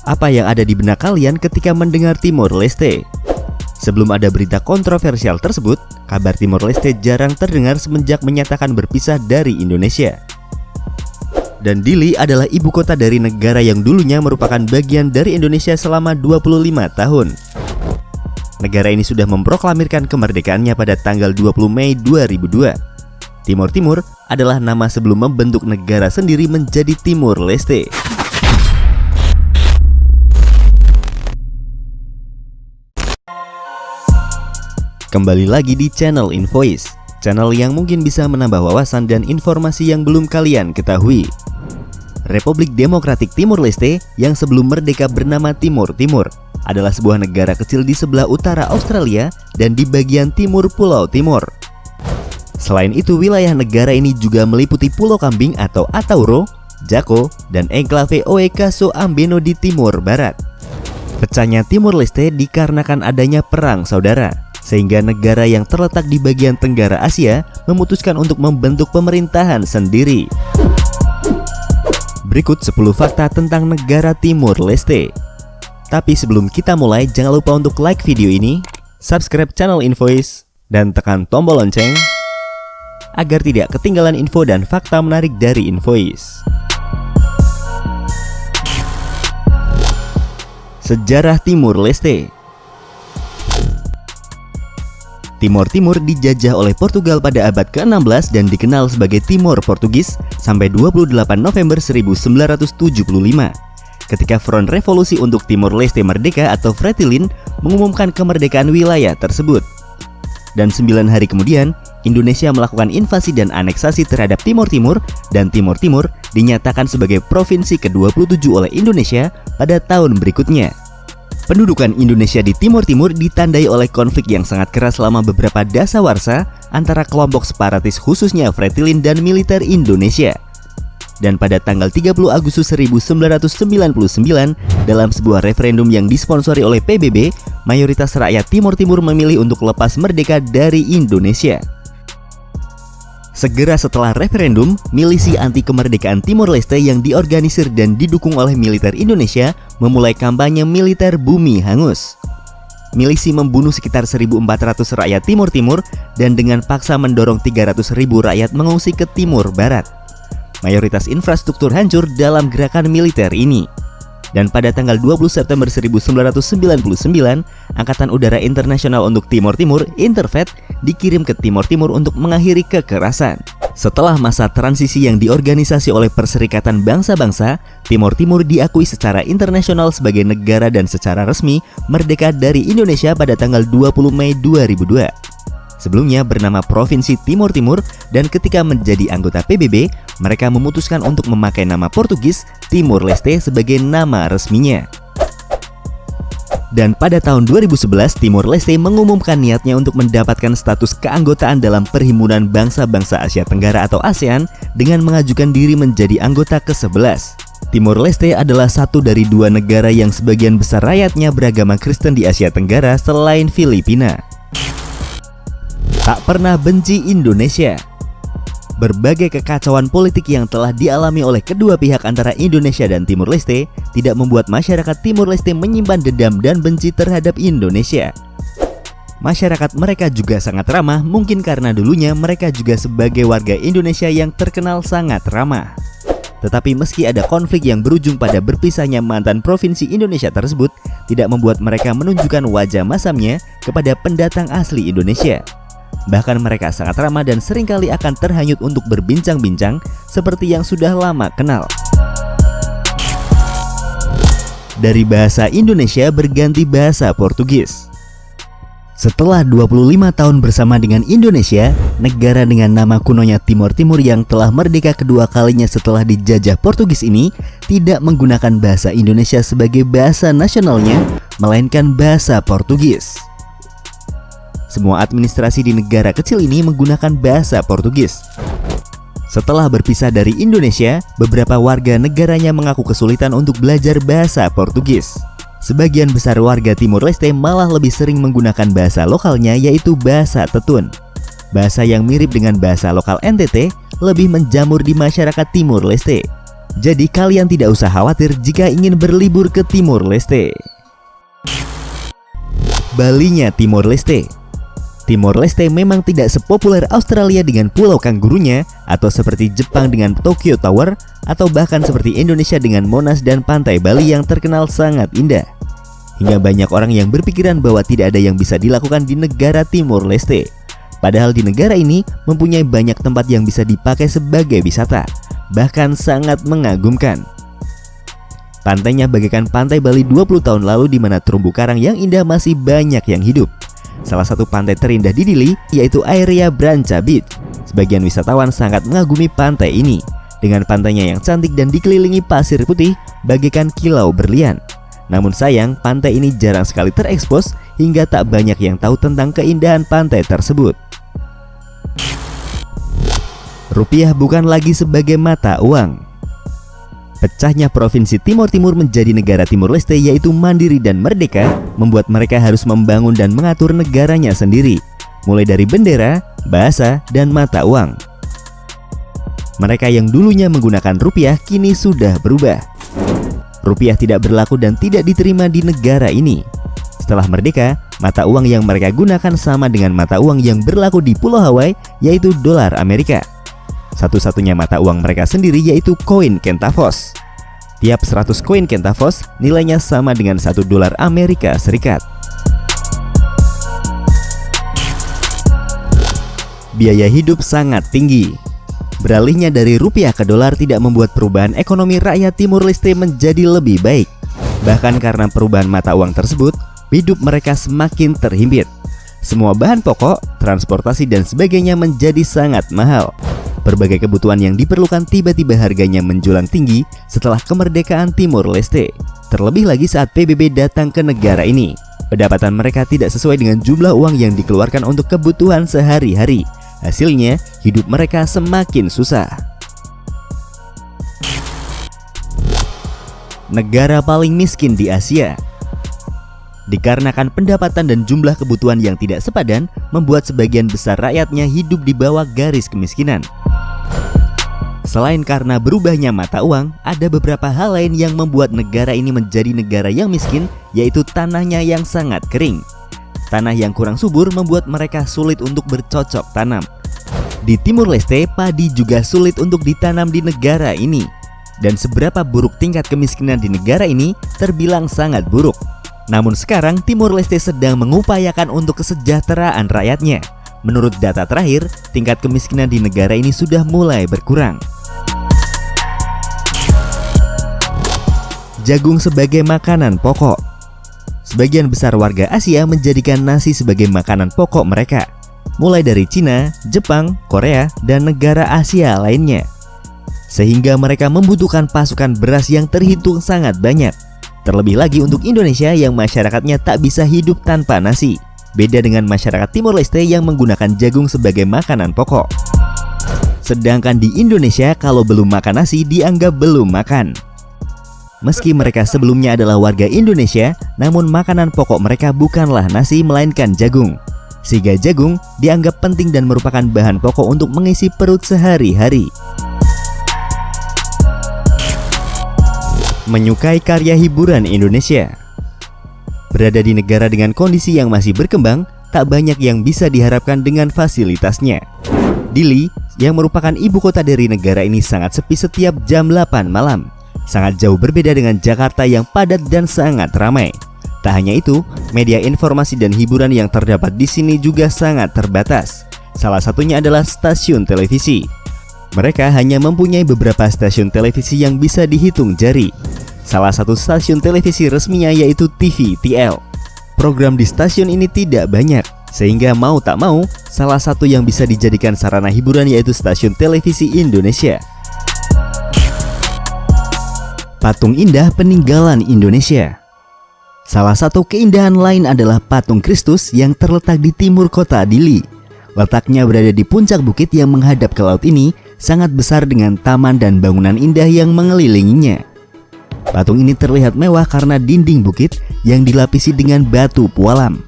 Apa yang ada di benak kalian ketika mendengar Timor Leste? Sebelum ada berita kontroversial tersebut, kabar Timor Leste jarang terdengar semenjak menyatakan berpisah dari Indonesia. Dan Dili adalah ibu kota dari negara yang dulunya merupakan bagian dari Indonesia selama 25 tahun. Negara ini sudah memproklamirkan kemerdekaannya pada tanggal 20 Mei 2002. Timor Timur adalah nama sebelum membentuk negara sendiri menjadi Timor Leste. Kembali lagi di channel Invoice, channel yang mungkin bisa menambah wawasan dan informasi yang belum kalian ketahui. Republik Demokratik Timor Leste yang sebelum merdeka bernama Timor Timur adalah sebuah negara kecil di sebelah utara Australia dan di bagian timur Pulau Timor. Selain itu, wilayah negara ini juga meliputi Pulau Kambing atau Atauro, Jako, dan enklave Oe-Kaso Ambeno di Timur Barat. Pecahnya Timor Leste dikarenakan adanya perang saudara, sehingga negara yang terletak di bagian tenggara Asia memutuskan untuk membentuk pemerintahan sendiri. Berikut 10 fakta tentang negara Timor Leste. Tapi sebelum kita mulai, jangan lupa untuk like video ini, subscribe channel Invoice, dan tekan tombol lonceng agar tidak ketinggalan info dan fakta menarik dari Invoice. Sejarah Timor Leste. Timor Timur dijajah oleh Portugal pada abad ke-16 dan dikenal sebagai Timor Portugis sampai 28 November 1975. Ketika Front Revolusi untuk Timor Leste Merdeka atau Fretilin mengumumkan kemerdekaan wilayah tersebut. Dan 9 hari kemudian, Indonesia melakukan invasi dan aneksasi terhadap Timor Timur, dan Timor Timur dinyatakan sebagai provinsi ke-27 oleh Indonesia pada tahun berikutnya. Pendudukan Indonesia di Timor Timur ditandai oleh konflik yang sangat keras selama beberapa dasawarsa antara kelompok separatis khususnya Fretilin dan militer Indonesia. Dan pada tanggal 30 Agustus 1999, dalam sebuah referendum yang disponsori oleh PBB, mayoritas rakyat Timor Timur memilih untuk lepas merdeka dari Indonesia. Segera setelah referendum, milisi anti kemerdekaan Timor Leste yang diorganisir dan didukung oleh militer Indonesia memulai kampanye militer bumi hangus. Milisi membunuh sekitar 1.400 rakyat Timor Timur dan dengan paksa mendorong 300.000 rakyat mengungsi ke Timur Barat. Mayoritas infrastruktur hancur dalam gerakan militer ini. Dan pada tanggal 20 September 1999, Angkatan Udara Internasional untuk Timor Timur, Intervet, dikirim ke Timor Timur untuk mengakhiri kekerasan. Setelah masa transisi yang diorganisasi oleh Perserikatan Bangsa-Bangsa, Timor Timur diakui secara internasional sebagai negara dan secara resmi merdeka dari Indonesia pada tanggal 20 Mei 2002. Sebelumnya bernama Provinsi Timor Timur, dan ketika menjadi anggota PBB, mereka memutuskan untuk memakai nama Portugis Timor Leste sebagai nama resminya. Dan pada tahun 2011, Timor Leste mengumumkan niatnya untuk mendapatkan status keanggotaan dalam Perhimpunan Bangsa-Bangsa Asia Tenggara atau ASEAN dengan mengajukan diri menjadi anggota ke-11. Timor Leste adalah satu dari 2 negara yang sebagian besar rakyatnya beragama Kristen di Asia Tenggara selain Filipina. Tak pernah benci Indonesia. Berbagai kekacauan politik yang telah dialami oleh kedua pihak antara Indonesia dan Timor Leste tidak membuat masyarakat Timor Leste menyimpan dendam dan benci terhadap Indonesia. Masyarakat mereka juga sangat ramah, mungkin karena dulunya mereka juga sebagai warga Indonesia yang terkenal sangat ramah. Tetapi meski ada konflik yang berujung pada berpisahnya mantan provinsi Indonesia tersebut, tidak membuat mereka menunjukkan wajah masamnya kepada pendatang asli Indonesia. Bahkan mereka sangat ramah dan seringkali akan terhanyut untuk berbincang-bincang seperti yang sudah lama kenal. Dari bahasa Indonesia berganti bahasa Portugis. Setelah 25 tahun bersama dengan Indonesia, negara dengan nama kunonya Timor Timur yang telah merdeka kedua kalinya setelah dijajah Portugis ini tidak menggunakan bahasa Indonesia sebagai bahasa nasionalnya, melainkan bahasa Portugis. Semua administrasi di negara kecil ini menggunakan bahasa Portugis. Setelah berpisah dari Indonesia, beberapa warga negaranya mengaku kesulitan untuk belajar bahasa Portugis. Sebagian besar warga Timor Leste malah lebih sering menggunakan bahasa lokalnya, yaitu bahasa Tetun. Bahasa yang mirip dengan bahasa lokal NTT lebih menjamur di masyarakat Timor Leste. Jadi kalian tidak usah khawatir jika ingin berlibur ke Timor Leste. Balinya Timor Leste. Timor Leste memang tidak sepopuler Australia dengan pulau kanggurunya, atau seperti Jepang dengan Tokyo Tower, atau bahkan seperti Indonesia dengan Monas dan pantai Bali yang terkenal sangat indah. Hingga banyak orang yang berpikiran bahwa tidak ada yang bisa dilakukan di negara Timor Leste. Padahal di negara ini mempunyai banyak tempat yang bisa dipakai sebagai wisata, bahkan sangat mengagumkan. Pantainya bagaikan pantai Bali 20 tahun lalu di mana terumbu karang yang indah masih banyak yang hidup. Salah satu pantai terindah di Dili yaitu Area Branca Beach. Sebagian wisatawan sangat mengagumi pantai ini dengan pantainya yang cantik dan dikelilingi pasir putih bagaikan kilau berlian. Namun sayang, pantai ini jarang sekali terekspos hingga tak banyak yang tahu tentang keindahan pantai tersebut. Rupiah bukan lagi sebagai mata uang. Pecahnya Provinsi Timor Timur menjadi negara Timor Leste yaitu mandiri dan merdeka membuat mereka harus membangun dan mengatur negaranya sendiri, mulai dari bendera, bahasa, dan mata uang. Mereka yang dulunya menggunakan rupiah kini sudah berubah. Rupiah tidak berlaku dan tidak diterima di negara ini. Setelah merdeka, mata uang yang mereka gunakan sama dengan mata uang yang berlaku di Pulau Hawaii, yaitu dolar Amerika. Satu-satunya mata uang mereka sendiri yaitu koin Centavos. Tiap 100 koin Centavos nilainya sama dengan 1 dolar Amerika Serikat. Biaya hidup sangat tinggi. Beralihnya dari rupiah ke dolar tidak membuat perubahan ekonomi rakyat Timor Leste menjadi lebih baik. Bahkan karena perubahan mata uang tersebut, hidup mereka semakin terhimpit. Semua bahan pokok, transportasi dan sebagainya menjadi sangat mahal. Berbagai kebutuhan yang diperlukan tiba-tiba harganya menjulang tinggi setelah kemerdekaan Timor Leste. Terlebih lagi saat PBB datang ke negara ini. Pendapatan mereka tidak sesuai dengan jumlah uang yang dikeluarkan untuk kebutuhan sehari-hari. Hasilnya, hidup mereka semakin susah. Negara paling miskin di Asia. Dikarenakan pendapatan dan jumlah kebutuhan yang tidak sepadan, membuat sebagian besar rakyatnya hidup di bawah garis kemiskinan. Selain karena berubahnya mata uang, ada beberapa hal lain yang membuat negara ini menjadi negara yang miskin, yaitu tanahnya yang sangat kering. Tanah yang kurang subur membuat mereka sulit untuk bercocok tanam. Di Timor Leste, padi juga sulit untuk ditanam di negara ini. Dan seberapa buruk tingkat kemiskinan di negara ini terbilang sangat buruk. Namun sekarang Timor Leste sedang mengupayakan untuk kesejahteraan rakyatnya. Menurut data terakhir, tingkat kemiskinan di negara ini sudah mulai berkurang. Jagung sebagai makanan pokok. Sebagian besar warga Asia menjadikan nasi sebagai makanan pokok mereka, mulai dari Cina, Jepang, Korea, dan negara Asia lainnya. Sehingga mereka membutuhkan pasukan beras yang terhitung sangat banyak. Terlebih lagi untuk Indonesia yang masyarakatnya tak bisa hidup tanpa nasi. Beda dengan masyarakat Timor Leste yang menggunakan jagung sebagai makanan pokok. Sedangkan di Indonesia kalau belum makan nasi dianggap belum makan. Meski mereka sebelumnya adalah warga Indonesia, namun makanan pokok mereka bukanlah nasi melainkan jagung. Sehingga jagung dianggap penting dan merupakan bahan pokok untuk mengisi perut sehari-hari. Menyukai karya hiburan Indonesia. Berada di negara dengan kondisi yang masih berkembang, tak banyak yang bisa diharapkan dengan fasilitasnya. Dili, yang merupakan ibu kota dari negara ini, sangat sepi setiap jam 8 malam. Sangat jauh berbeda dengan Jakarta yang padat dan sangat ramai. Tak hanya itu, media informasi dan hiburan yang terdapat di sini juga sangat terbatas. Salah satunya adalah stasiun televisi. Mereka hanya mempunyai beberapa stasiun televisi yang bisa dihitung jari. Salah satu stasiun televisi resminya yaitu TVTL. Program di stasiun ini tidak banyak, sehingga mau tak mau, salah satu yang bisa dijadikan sarana hiburan yaitu stasiun televisi Indonesia. Patung indah peninggalan Indonesia. Salah satu keindahan lain adalah patung Kristus yang terletak di timur kota Dili. Letaknya berada di puncak bukit yang menghadap ke laut ini sangat besar dengan taman dan bangunan indah yang mengelilinginya. Patung ini terlihat mewah karena dinding bukit yang dilapisi dengan batu pualam.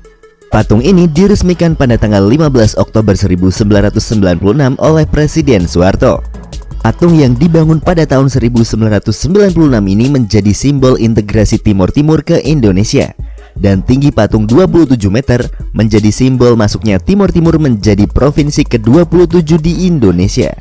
Patung ini diresmikan pada tanggal 15 Oktober 1996 oleh Presiden Soeharto. Patung yang dibangun pada tahun 1996 ini menjadi simbol integrasi Timor Timur ke Indonesia. Dan tinggi patung 27 meter menjadi simbol masuknya Timor Timur menjadi provinsi ke-27 di Indonesia.